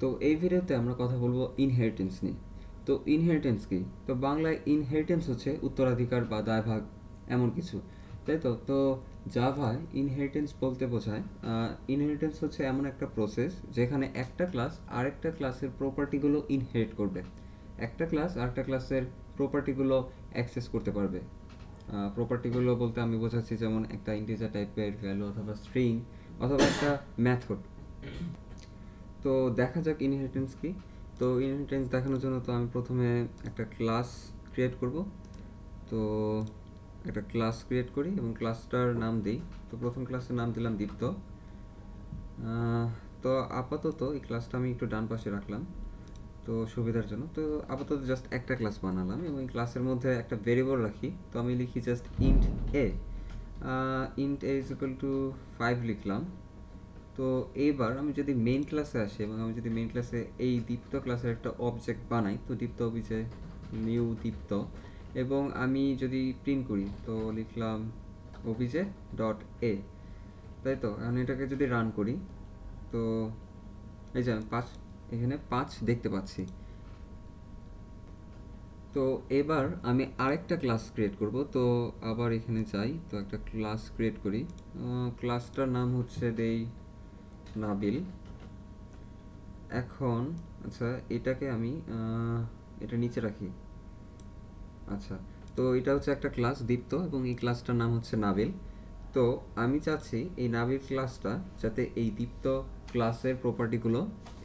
তো এই ভিডিওতে আমরা কথা বলবো ইনহেরিটেন্স নিয়ে। তো ইনহেরিটেন্স কি? তো বাংলায় ইনহেরিটেন্স হচ্ছে উত্তরাধিকার বা দায়ভাগ এমন কিছু, তাই তো। তো জাভায় ইনহেরিটেন্স বলতে বোঝায় ইনহেরিটেন্স হচ্ছে এমন একটা প্রসেস যেখানে একটা ক্লাস আরেকটা ক্লাসের প্রপার্টিগুলো ইনহেরিট করবে, একটা ক্লাস আরেকটা ক্লাসের প্রপার্টিগুলো অ্যাক্সেস করতে পারবে। প্রপার্টিগুলো বলতে আমি বোঝাচ্ছি যেমন একটা ইন্টিজার টাইপের ভ্যালু অথবা স্ট্রিং অথবা একটা মেথড। তো দেখা যাক ইনহেরিটেন্স কি। তো ইনহেরিটেন্স দেখানোর জন্য তো আমি প্রথমে একটা ক্লাস ক্রিয়েট করব। তো একটা ক্লাস ক্রিয়েট করি এবং ক্লাসটার নাম দিই। তো প্রথম ক্লাসের নাম দিলাম দীপ্ত। তো আপাতত এই ক্লাসটা আমি একটু ডান পাশে রাখলাম তো সুবিধার জন্য। তো আপাতত জাস্ট একটা ক্লাস বানালাম এবং এই ক্লাসের মধ্যে একটা ভেরিয়েবল রাখি। তো আমি লিখি just int A. Int A is equal to 5 লিখলাম। তো এইবার আমি যদি মেইন ক্লাসে আসি এবং আমি যদি মেইন ক্লাসে এই দীপ্ত ক্লাসের একটা অবজেক্ট বানাই, তো দীপ্ত অবজে নিউ দীপ্ত, এবং আমি যদি প্রিন্ট করি তো লিখলাম অভিজে ডট এ, তাই তো। এখন এটাকে যদি রান করি তো এই যে আমি এখানে 5 দেখতে পাচ্ছি। তো এবার আমি আরেকটা ক্লাস ক্রিয়েট করব। তো আবার এখানে যাই, তো একটা ক্লাস ক্রিয়েট করি। ক্লাসটার নাম হচ্ছে দেই নাবিল। এখন আচ্ছা, এটাকে আমি এটা নিচে রাখি। আচ্ছা, তো এটা হচ্ছে একটা ক্লাস দীপ্ত এবং এই ক্লাসটার নাম হচ্ছে নাবিল। তো আমি চাচ্ছি এই নাবিল ক্লাসটা যাতে এই দীপ্ত ক্লাসের প্রপার্টিগুলো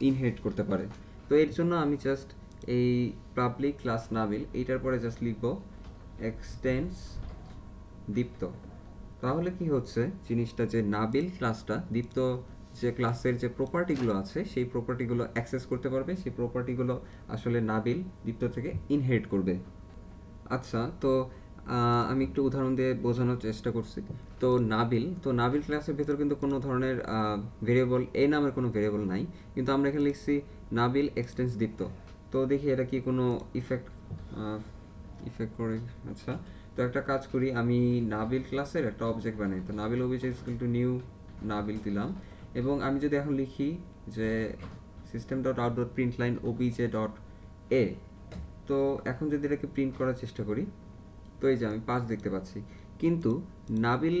ইনহেরিট করতে পারে। তো এর জন্য আমি জাস্ট এই পাবলিক ক্লাস নাবিল এইটার পরে জাস্ট লিখব এক্সটেন্স দীপ্ত। তাহলে কি হচ্ছে জিনিসটা, যে নাবিল ক্লাসটা দীপ্ত যে ক্লাসের যে প্রপার্টিগুলো আছে সেই প্রপার্টিগুলো অ্যাক্সেস করতে পারবে, সেই প্রপার্টিগুলো আসলে নাবিল দীপ্ত থেকে ইনহেরিট করবে। আচ্ছা, তো আমি একটু উদাহরণ দিয়ে বোঝানোর চেষ্টা করছি। তো নাবিল ক্লাসের ভেতর কিন্তু কোনো ধরনের ভেরিয়েবল এ নামের কোনো ভেরিয়েবল নাই, কিন্তু আমরা এখানে লিখছি নাবিল এক্সটেন্স দীপ্ত। তো দেখি এটা কি কোনো ইফেক্ট করে। আচ্ছা, তো একটা কাজ করি, আমি নাবিল ক্লাসের একটা অবজেক্ট বানাই। তো Nabil object is equal to new Nabil দিলাম এবং আমি যদি এখন লিখি যে system dot out dot print line OBJ dot A, তো এখন যদি এটাকে প্রিন্ট করার চেষ্টা করি তো এই যে আমি 5 দেখতে পাচ্ছি, কিন্তু নাবিল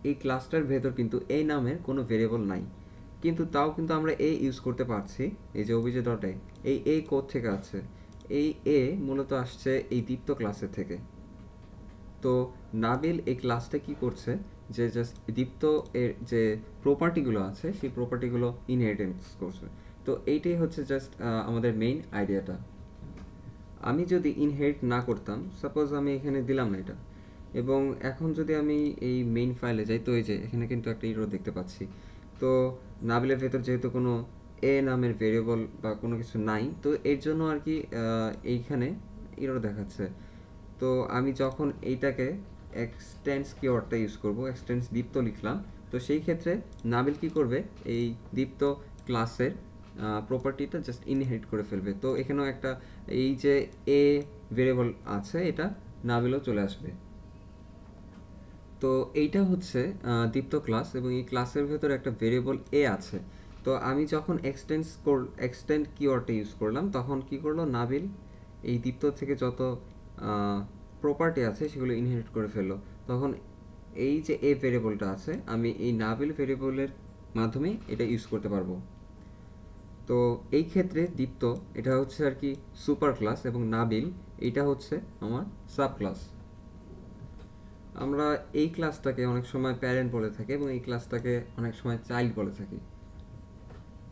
এই ক্লাসটার ভেতর কিন্তু এই নামের কোনো ভেরিয়েবল নাই। কিন্তু তাও কিন্তু আমরা এ ইউজ করতে পারছি। এই যে ওবিজে ডট এ, এই এ কোড থেকে আছে, এই এ মূলত আসছে এই দীপ্ত ক্লাসের থেকে। তো নাবিল এই ক্লাসটা কি করছে, যে জাস্ট দীপ্ত এর যে প্রপার্টিগুলো আছে সেই প্রপার্টিগুলো ইনহেরিটেন্স করছে। তো এইটাই হচ্ছে জাস্ট আমাদের মেইন আইডিয়াটা। আমি যদি ইনহেরিট না করতাম, সাপোজ আমি এখানে দিলাম না এটা, এবং এখন যদি আমি এই মেইন ফাইলে যাই, তো এই যে এখানে কিন্তু একটা ইরো দেখতে পাচ্ছি। তো নাবিলের ভেতর যেহেতু কোনো এ নামের ভেরিয়েবল বা কোনো কিছু নাই, তো এর জন্য আর কি এইখানে ইরো দেখাচ্ছে। তো আমি যখন এইটাকে এক্সটেন্স কিওয়ার্ডটা ইউজ করব, এক্সটেন্স দীপ্ত লিখলাম, তো সেই ক্ষেত্রে নাবিল কি করবে, এই দীপ্ত ক্লাসের প্রপার্টিটা জাস্ট ইনহেরিট করে ফেলবে। তো এখানেও একটা এই যে এ ভেরিয়েবল আছে, এটা নাবিলও চলে আসবে। তো এইটা হচ্ছে দীপ্ত ক্লাস এবং এই ক্লাসের ভেতরে একটা ভেরিয়েবল এ আছে। তো আমি যখন এক্সটেন্ড কিওয়ার্ডটা ইউজ করলাম, তখন কি করলো নাবিল এই দীপ্ত থেকে যত প্রপার্টি আছে সেগুলো ইনহেরিট করে ফেললো। তখন এই যে এ ভেরিয়েবলটা আছে, আমি এই নাবিল ভেরিয়েবলের মাধ্যমে এটা ইউজ করতে পারবো। তো এই ক্ষেত্রে দীপ্ত এটা হচ্ছে আর কি সুপার ক্লাস এবং নাবিল এটা হচ্ছে আমার সাব ক্লাস। আমরা এই ক্লাসটাকে অনেক সময় প্যারেন্ট বলে থাকি এবং এই ক্লাসটাকে অনেক সময় চাইল্ড বলে থাকি।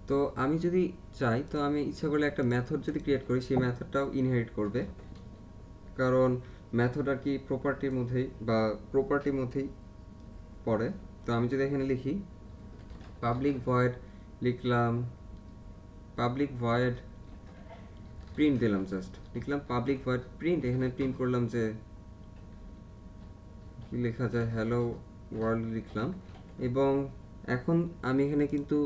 তো আমি যদি চাই, তো আমি ইচ্ছা করলে একটা মেথড যদি ক্রিয়েট করি, সেই মেথডটাও ইনহেরিট করবে, কারণ মেথড আর কি প্রপার্টির মধ্যেই পড়ে। তো আমি যদি এখানে লিখি পাবলিক ভয়েড, লিখলাম পাবলিক ভয়েড প্রিন্ট, দিলাম জাস্ট লিখলাম পাবলিক ভয়েড প্রিন্ট, এখানে প্রিন্ট করলাম যে কি লেখা যায়, হ্যালো ওয়ার্ল্ড লিখলাম। এবং এখন আমি এখানে কিন্তু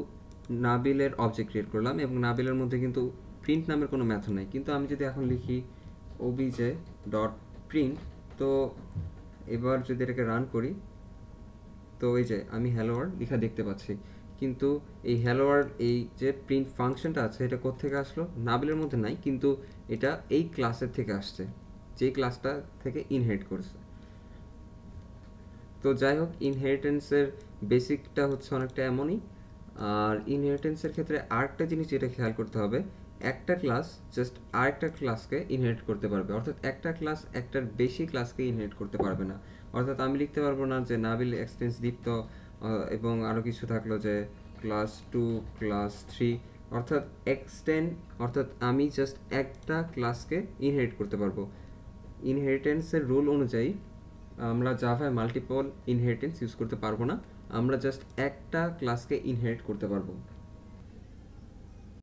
নাবিলের অবজেক্ট ক্রিয়েট করলাম এবং নাবিলের মধ্যে কিন্তু প্রিন্ট নামের কোনো মেথড নাই। কিন্তু আমি যদি এখন লিখি ওবিজে ডট প্রিন্ট, তো এবার যদি এটাকে রান করি, তো এই যে আমি হ্যালো ওয়ার্ল্ড লেখা দেখতে পাচ্ছি। কিন্তু এই হ্যালো ওয়ার্ল্ড এই যে প্রিন্ট ফাংশনটা আছে এটা কোত্থেকে আসলো, নাবিলের মধ্যে নাই, কিন্তু এটা এই ক্লাসের থেকে আসছে, যেই ক্লাসটা থেকে ইনহেরিট করছে। তো যাই হোক, ইনহেরিটেন্সের বেসিকটা হচ্ছে অনেকটা এমনই। আর ইনহেরিটেন্সের ক্ষেত্রে আরেকটা জিনিস যেটা খেয়াল করতে হবে, একটা ক্লাস জাস্ট আরেকটা ক্লাসকে ইনহেরিট করতে পারবে, অর্থাৎ একটা ক্লাস একটার বেশি ক্লাসকে ইনহেরিট করতে পারবে না। অর্থাৎ আমি লিখতে পারবো না যে নাবিল এক্সটেন্স দীপ্ত এবং আরও কিছু থাকলো যে ক্লাস 2 ক্লাস 3, অর্থাৎ এক্সটেন্ড, অর্থাৎ আমি জাস্ট একটা ক্লাসকে ইনহেরিট করতে পারবো। ইনহেরিটেন্সের রুল অনুযায়ী আমরা জাভায় মাল্টিপল ইনহেরিটেন্স ইউজ করতে পারবো না, আমরা জাস্ট একটা ক্লাসকে ইনহেরিট করতে পারবো।